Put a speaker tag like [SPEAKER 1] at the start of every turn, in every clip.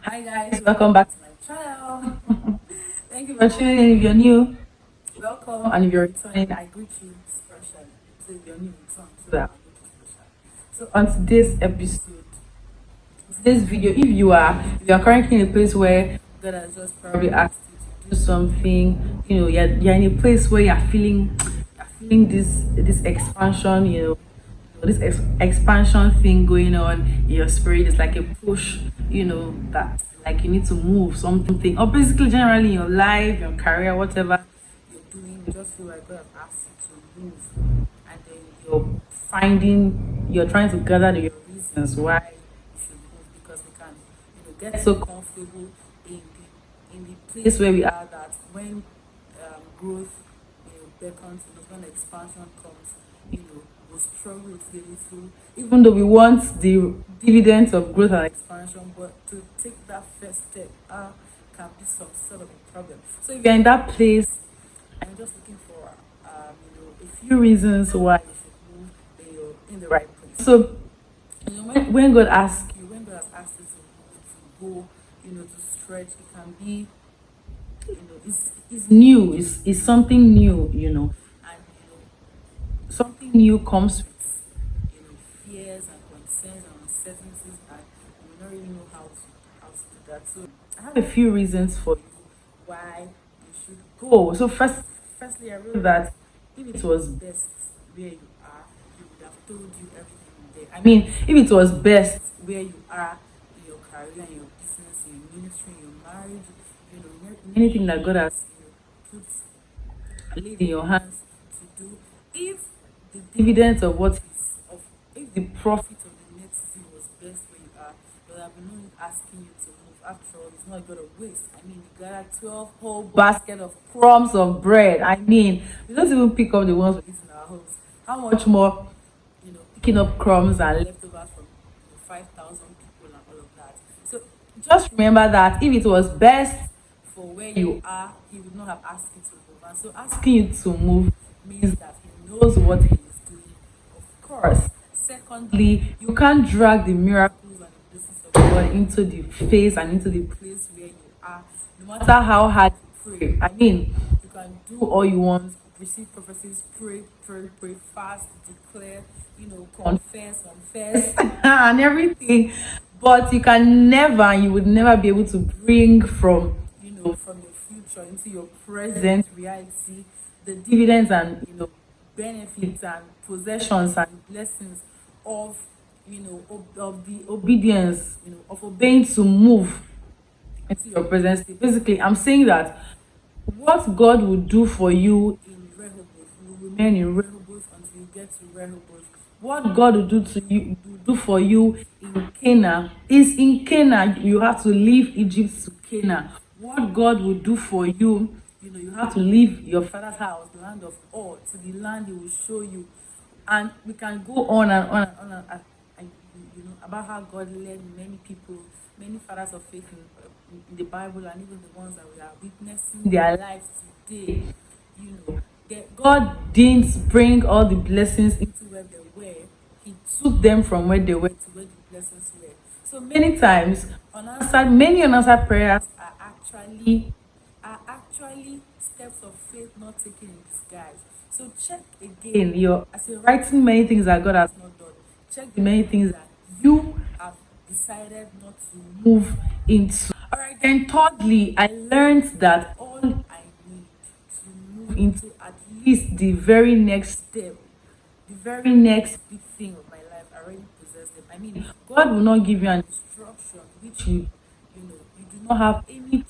[SPEAKER 1] Hi guys, welcome back to my channel. Thank you for tuning in. If you're new, welcome, and if you're returning, I greet you specially. So if you're new, return so that I greet you special. So on today's video, if you are currently in a place where God has just probably asked you to do something, you're in a place where you're feeling this expansion, this expansion thing going on in your spirit. Is like a push, that like you need to move something, or basically generally in your life, your career, whatever you're doing, you just feel like God has asked you to move, and then you're trying to gather your reasons why you should move, because we can get so comfortable in the place where we are, that when growth beckons to us, when expansion comes, we struggle to get it through, even though we want the dividends of growth and expansion. But to take that first step can be some sort of a problem. So if you're in that place and you're just looking for a few reasons why you should move, then you're in the right place. So when God asks you, when God has asked you to move, to go, to stretch, it can be, it's new, it's something new, and something new comes with fears and concerns and uncertainties, and you will not really know how to do that. So I have a few reasons for you why you should go. So firstly, I wrote that if it was best where you are, he would have told you everything there. I mean, if it was best where you are, in your career, in your business, in your ministry, in your marriage, in anything that God has put laid in your hands to do, if the dividends of if the profit of the next season was best where you are, there would have been no need asking you to move. After all, it's not going to waste. I mean, you got 12 whole basket of crumbs of bread. I mean, we don't even pick up the ones we eat in our homes. How much more, picking up crumbs and leftovers from 5,000 people and all of that. So just remember that if it was best for where you are, he would not have asked you to move. And so asking you to move means that he knows what he is doing, of course. Secondly, you can't drag the miracles and the blessings of God into the face and into the place where you are, no matter how hard you pray. I mean, you can do all you want, receive prophecies, pray, fast, declare, confess, and everything. But you would never be able to bring from your future into your present reality the dividends and benefits and possessions and blessings of of the obedience, of obeying to move into your present state. Basically, I'm saying that what God will do for you in Rehoboth will remain in Rehoboth until you get to Rehoboth. What God will do for you in Canaan is in Canaan. You have to leave Egypt to Canaan. What God will do for you, you have to leave your father's house, the land of Or, to the land He will show you. And we can go on and on and on and about how God led many people, many fathers of faith in the Bible, and even the ones that we are witnessing their lives today. That God didn't bring all the blessings into where they were. He took them from where they were to where the blessings were. So many times, many unanswered prayers are actually steps of faith not taken in disguise. So check again. As you're writing many things that God has not done, check the many things that you have decided not to move into. All right. Then thirdly, I learned that all I need to move into at least the very next step, the very next big thing of my life, I already possess them. I mean, God will not give you an instruction which you do not have any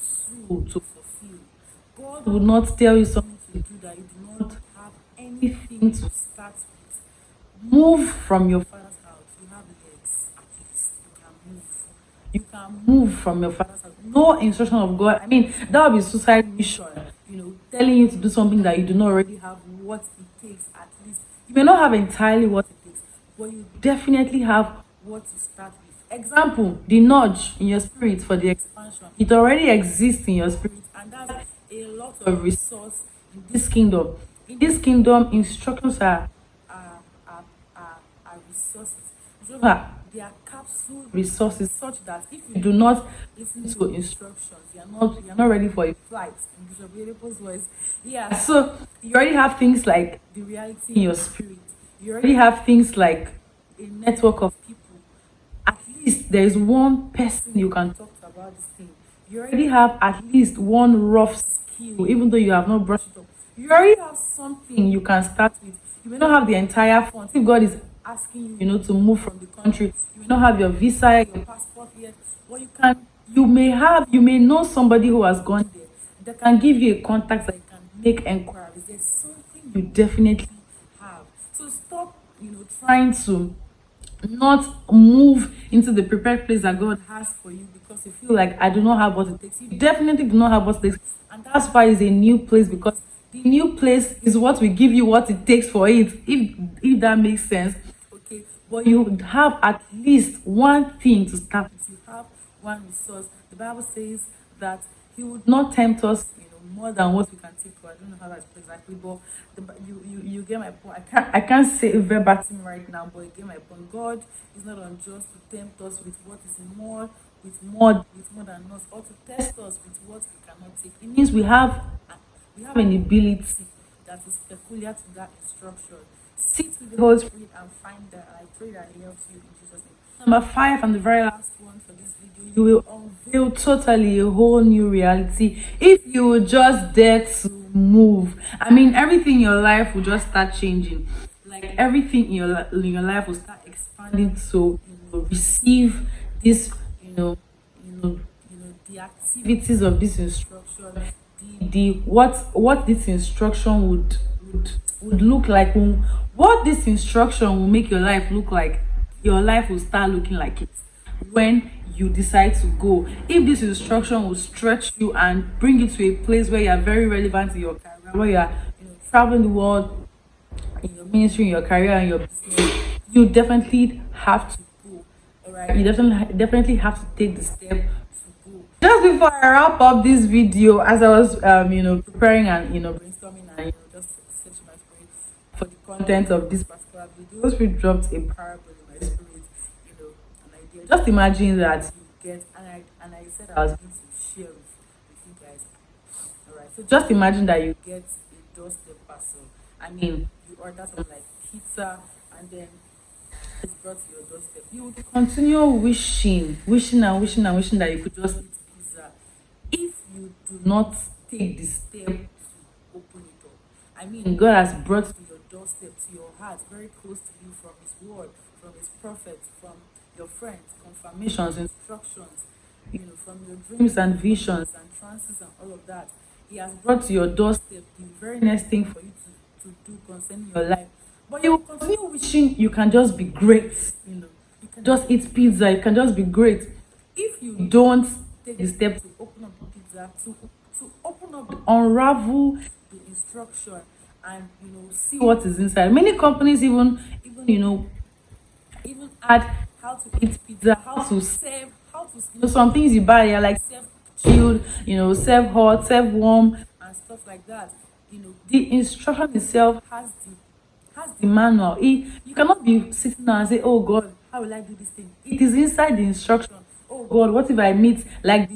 [SPEAKER 1] tool to fulfill. God will not tell you something to do that you do not have anything to start with. Move from your father's house. You have legs, at least. You can move. You can move from your father's house. No instruction of God. I mean, that would be suicide mission. Telling you to do something that you do not already have what it takes, at least. You may not have entirely what it takes, but you definitely have what to start with. Example, the nudge in your spirit for the expansion. It already exists in your spirit, and that's a lot of resource in this kingdom. In this kingdom, instructions are resources. Instructions they are capsule resources such that if you do not listen to instructions, you're not ready for a flight in Bishop Oyedepo's voice. Yeah, so you already have things like the reality in your spirit. You already have things like a network of people. At least there is one person you can talk to about this thing. You already have at least one rough skill, even though you have not brushed it up. You already have something you can start with. You may not have the entire fund. If God is asking you, to move from the country, you may not have your visa, your passport yet. But you may know somebody who has gone there that can give you a contact that you can make enquiries. There's something you definitely have. So stop, trying to not move into the prepared place that God has for you because you feel like I do not have what it takes. You definitely do not have what it takes, and that's why it's a new place, because the new place is what will give you what it takes for it. If that makes sense, okay. But you have at least one thing to start with. You have one resource. The Bible says that He would not tempt us, more than what we can take. I don't know how that's exactly, but you get my point. I can't say it verbatim right now, but you get my point. God is not unjust to tempt us with what is more than us, or to test us with what we cannot take. It means we have an ability that is peculiar to that instruction. Sit with the Holy Spirit and find that. I pray that He helps you in Jesus' name. Number 5, and the very last one for this video, you will unveil totally a whole new reality if you will just dare to move. I mean, everything in your life will just start changing. Like everything in your life will start expanding to receive this, the activities of this instruction, the what this instruction would look like. What this instruction will make your life look like. Your life will start looking like it when you decide to go. If this instruction will stretch you and bring you to a place where you are very relevant in your career, where you are traveling the world in your ministry, in your career, and your business, you definitely have to go. All right, you definitely have to take the step to go. Just before I wrap up this video, as I was preparing and brainstorming and just searching my spirit for the content of this particular video, Holy Spirit dropped a parable in my spirit, an idea. Just imagine that you get, and I said I was going to share with you guys. All right, so just imagine that you get a doorstep parcel. I mean, you order something like pizza, and then it's brought to your doorstep. You would continue wishing and wishing and wishing that you could just eat pizza if you do not take the step to open it up. I mean, God has brought to your doorstep, to your heart, very close to you, from His word, from His prophets, from your friends, confirmations, instructions, from your dreams and visions and trances and all of that. He has brought to your doorstep the very next thing for you to do concerning your life. But you will continue wishing you can just be great. You can just eat pizza, you can just be great. If you don't take the step to open up the pizza, to open up, unravel the instruction, and see what is inside. Many companies even add how to eat pizza, how to serve, some things you buy are like serve chilled, serve hot, serve warm, and stuff like that. The instruction itself has the manual. You cannot be sitting down and say, "Oh God, how will I do this thing?" It is inside the instruction. Oh God, what if I meet like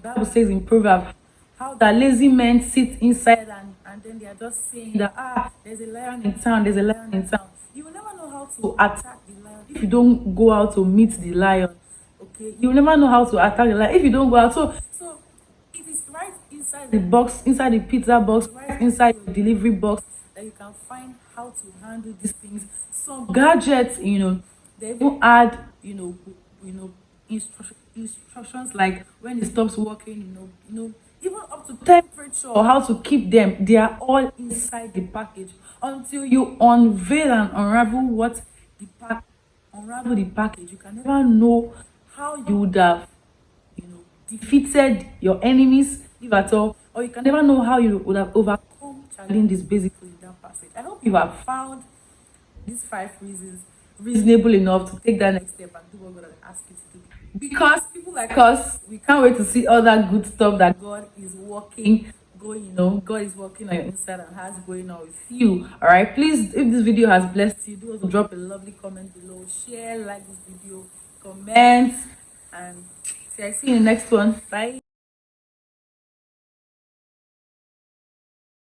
[SPEAKER 1] Bible says in Proverbs, how the lazy men sit inside and then they are just saying that there's a lion in town, there's a lion in town. You will never know how to attack the lion if you don't go out to meet the lion. Okay, you will never know how to attack the lion if you don't go out. So it is right inside the box, inside the pizza box, right inside your delivery box, that you can find how to handle these things. Some gadgets, they even add, instructions like when it stops working, even up to temperature, or how to keep them. They are all inside the package until you unveil and unravel the package. You can never know how you would have defeated your enemies, if at all, or you can never know how you would have overcome challenges basically in that passage. I hope you have found these 5 reasons reasonable enough to take that next step and do what God has asked you to do. Because people like us, we can't wait to see all that good stuff that God is working going, God is working on your inside and has going on with you. All right, please, if this video has blessed you, do also drop a lovely comment below, share, like this video, comment, and see, I see you in the next one. Bye.